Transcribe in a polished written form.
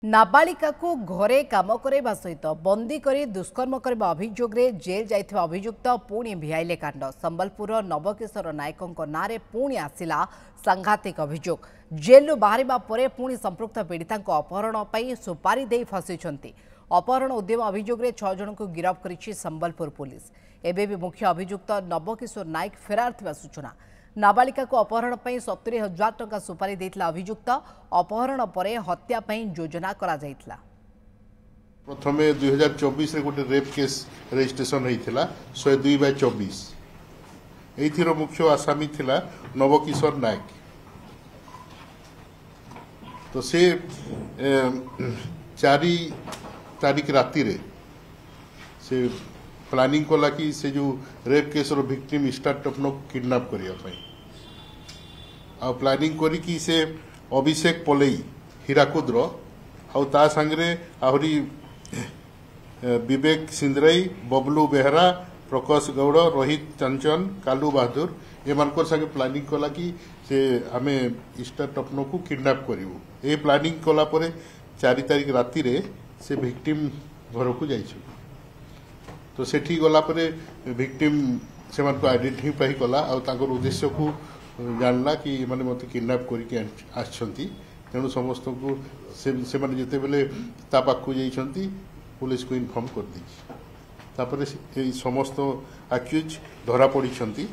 नाबालिका को घरे काम करवा सहित बंदी कर दुष्कर्म करने अभियोग जेल जाइथिबा अभियुक्त पुणी भिआईले कांड। संबलपुर नवकिशोर नायकों नारे पुणी आसिला सांघातिक अभियोग। जेलु बाहरिबा परे पुणी संपृक्त पीड़िता अपहरण पर सुपारी दे फसिଛନ୍ତି। अपहरण उद्यम अभियोग 6 जन को गिरफ्त करिछि संबलपुर पुलिस। एबे भी मुख्य अभियुक्त नवकिशोर नायक फेरार थिबा सूचना। नाबालिका को अपहरण पर 70,000 टंका सुपारी देथिला अभियुक्त। अपहरण पर हत्या पर योजना करा जाइथिला। प्रथमे 2024 रे गोटे रेप केस रजिस्ट्रेशन होइथिला 102/24। एथिरो मुख्य आसामी थिला नवकिशोर नायक। तो से 4 तारीख राति रे से प्लानिंग कला कि से जो रेप केस रो विक्टिम स्टार्टअप किडनैप करिया आ प्लानिंग करी कि से अभिषेक पलई हीराकुद्र आ संगे आहरी विवेक सिंद्रई बबलू बेहरा प्रकाश गौड़ रोहित चंचन कालू बहादुर एमान संगे प्लानिंग कला कि से आमे स्टार्टअप को किडनैप करूँ। ये प्लानिंग कला परे 4 तारीख राति रे से विक्टिम घर को जाइछु। तो सेठी गला परे विक्टिम से आइडेंटिफाई कला और उद्देश्य को जानला कि माने मते किडनैप करके आछंती। तेणु समस्त को से माने जेते बेले ता पाखु जाइछंती पुलिस को इन्फॉर्म कर दी। तापरे समस्त अक्यूज धरा पड़िछंती।